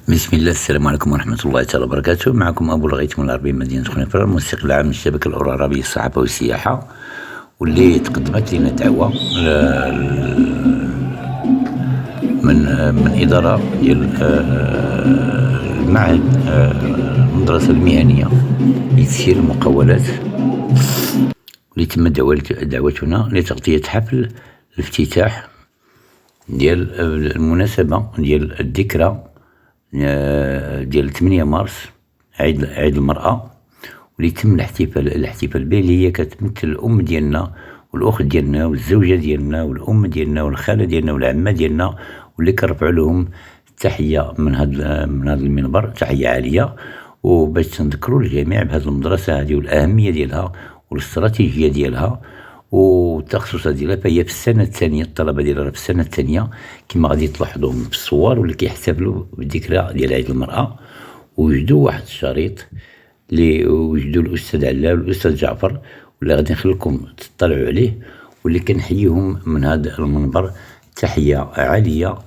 بسم الله، السلام عليكم ورحمة الله تعالى وبركاته. معكم أبو الغيث من العربية مدينة خنيفرة، المستقل العام للشبكة العربية للصحافة والسياحة، واللي تقدمت لنا دعوة من إدارة ديال المعهد، المدرسة المهنية لتسهيل المقاولات، واللي تم دعوتنا لتغطية حفل الافتتاح ديال المناسبة ديال الذكرى ديال 8 مارس، عيد المرأة، واللي تم الاحتفال به، اللي هي كتمثل الأم ديالنا والأخت ديالنا والزوجة ديالنا والأم ديالنا والخالة ديالنا والعمة ديالنا، واللي كنرفعوا لهم التحية من هذا المنبر، تحية عالية، وباش تنذكروا الجميع بهذه المدرسة هذه والأهمية ديالها والاستراتيجية ديالها والتخصص ديالها. فهي في السنة الثانية، الطلبة ديالها في السنة الثانية كما غادي تلاحظوا في الصور، واللي كيحتفلوا بالذكرى ديال عيد المرأة. وجدوا واحد الشريط اللي وجدوا الأستاذ علاء والأستاذ جعفر، واللي غادي نخليكم تطلعوا عليه، واللي كنحييهم من هذا المنبر تحية عالية،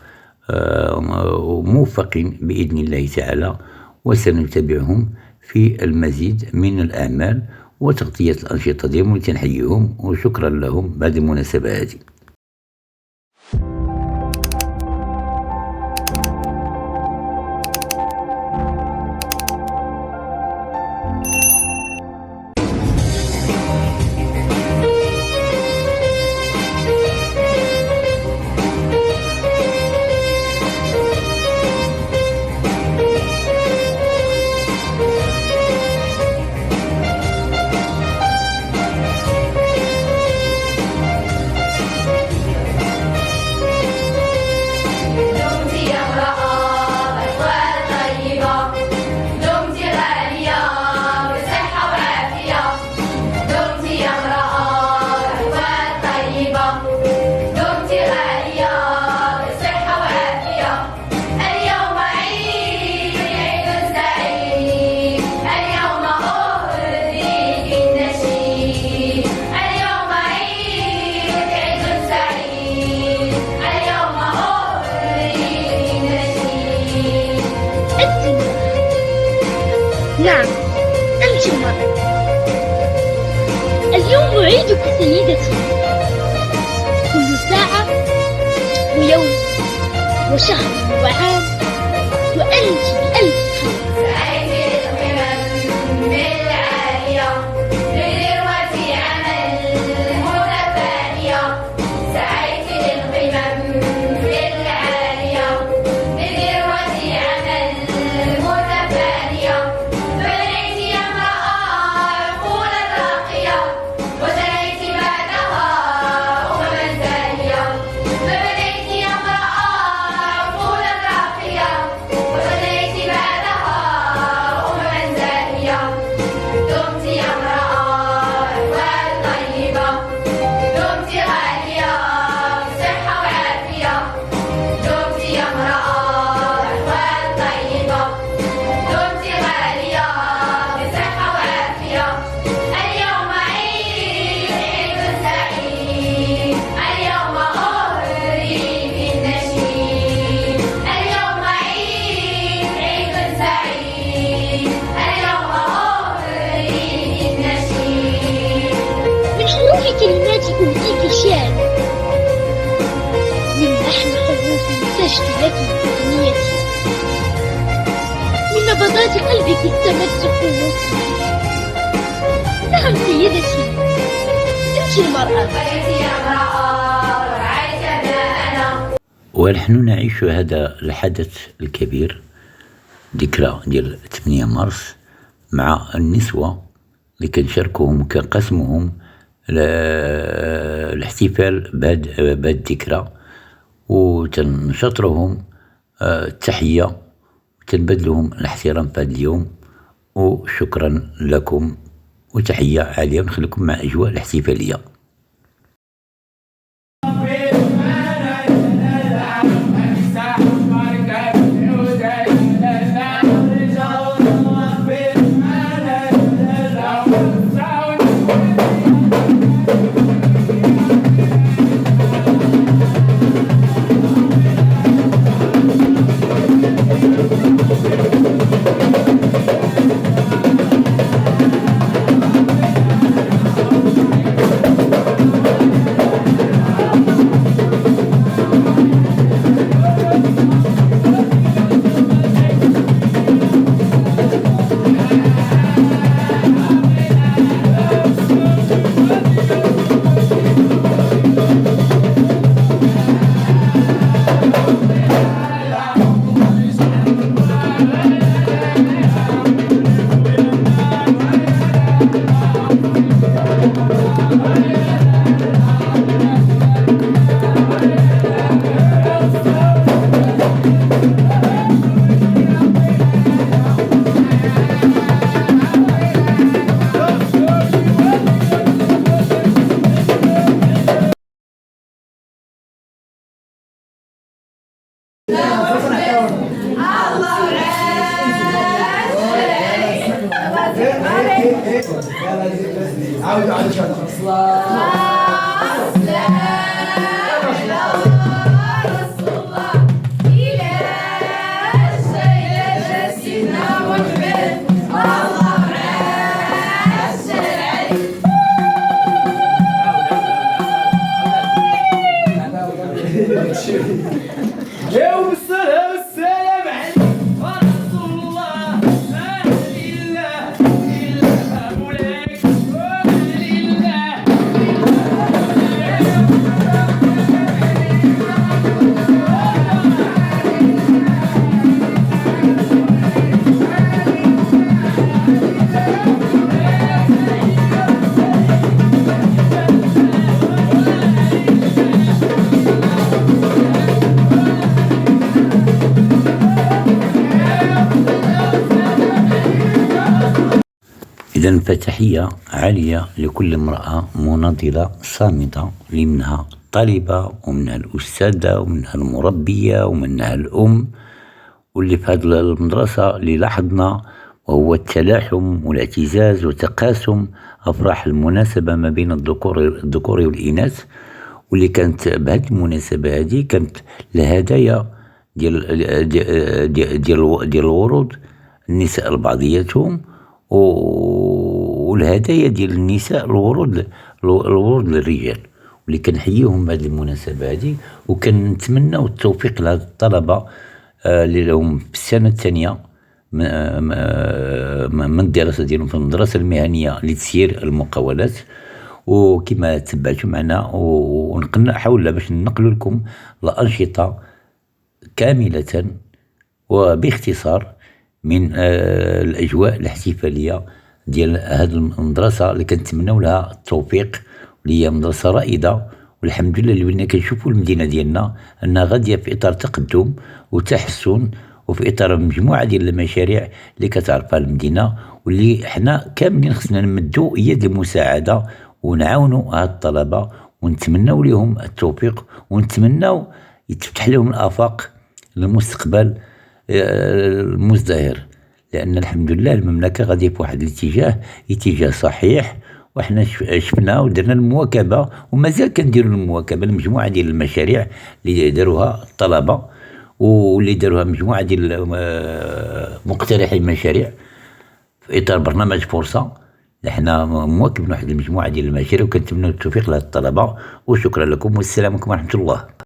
وموفقين بإذن الله تعالى، وسنتابعهم في المزيد من الأعمال وتغطية الأنشطة ديالهم، واللي تنحييهم وشكرا لهم بهذه المناسبة هذه. نعم، أنت المرأة. اليوم أعيدك سيدتي، كل ساعة ويوم وشهر وعام، وأنت بألف خير. سعيد القمم بالعالية لذروة عمل متفانية، سعيد القمم بالعالية لذروة عمل متفانية، بنيت يا امرأة عقولا راقية، وزنيت بعدها أمما زاهية، فبنيت يا امرأة عقولا راقية، وزنيت بعدها أمما زاهية، دمت يا امرأة أحوال طيبة، دمت غالية بصحة وعافية، دمت يا امرأة أحوال طيبة، دمت غالية بصحة وعافية. اليوم عيد، عيد سعيد، اليوم أهدي بالنشيد، اليوم عيد، عيد سعيد، اليوم أهدي بالنشيد. من حروف كلمات أهديك شعر، من لحن حروف سجد لك أغنيتي، من نبضات قلبك استمدت قوتي. نعم سيدتي، أنت المرأة. بنيت يا امرأة ورعيت أبناءنا. ونحن نعيش هذا الحدث الكبير، ذكرى ديال 8 مارس، مع النسوة اللي كنشاركوهم وكنقسموهم الاحتفال بهذه الذكرى، وتنشطرهم التحية، وتنبذلهم الاحترام في هذا اليوم، وشكرا لكم وتحية عالية، ونخليكم مع أجواء الاحتفالية. يوم السلام السلام عليك ورسول الله لا إله إلا مولاك ولله إذا فتحية عالية لكل امرأة مناضلة صامتة، اللي منها الطالبة ومنها الأستاذة ومنها المربية ومنها الأم، واللي في هذه المدرسة اللي لاحظنا وهو التلاحم والاعتزاز وتقاسم أفراح المناسبة ما بين الذكور والإناث، واللي كانت بهذه المناسبة هذه كانت الهدايا ديال الورود النساء لبعضياتهم، والهدايا ديال النساء الورود للرجال، واللي كنحييهم بهذه المناسبة هذه، وكنتمناو التوفيق لهاد الطلبة اللي لهم في السنة الثانية من الدراسة ديالهم في المدرسة المهنية لتسيير المقاولات. وكما تبعتوا معنا ونحاول باش ننقل لكم الأنشطة كاملة وباختصار من الأجواء الاحتفالية ديال هذه المدرسة اللي كنتمناو لها التوفيق، واللي هي مدرسة رائدة، والحمد لله اللي ولينا كنشوفوا المدينة ديالنا أنها غادية في إطار تقدم وتحسن، وفي إطار مجموعة ديال المشاريع اللي كتعرفها المدينة، واللي حنا كاملين خصنا نمدوا يد المساعدة ونعاونوا هاد الطلبة، ونتمناو لهم التوفيق، ونتمناو يتفتح لهم الآفاق للمستقبل المزدهر، لأن الحمد لله المملكة غادية في واحد اتجاه صحيح، وحنا شفنا ودرنا المواكبة ومازال كنديروا المواكبة لمجموعة ديال المشاريع اللي داروها الطلبة، واللي داروها مجموعة ديال مقترحي المشاريع في إطار برنامج فرصة. حنا مواكبين واحد المجموعة ديال المشاريع، وكنتمنوا التوفيق لهاد الطلبة، وشكرا لكم والسلام عليكم ورحمة الله.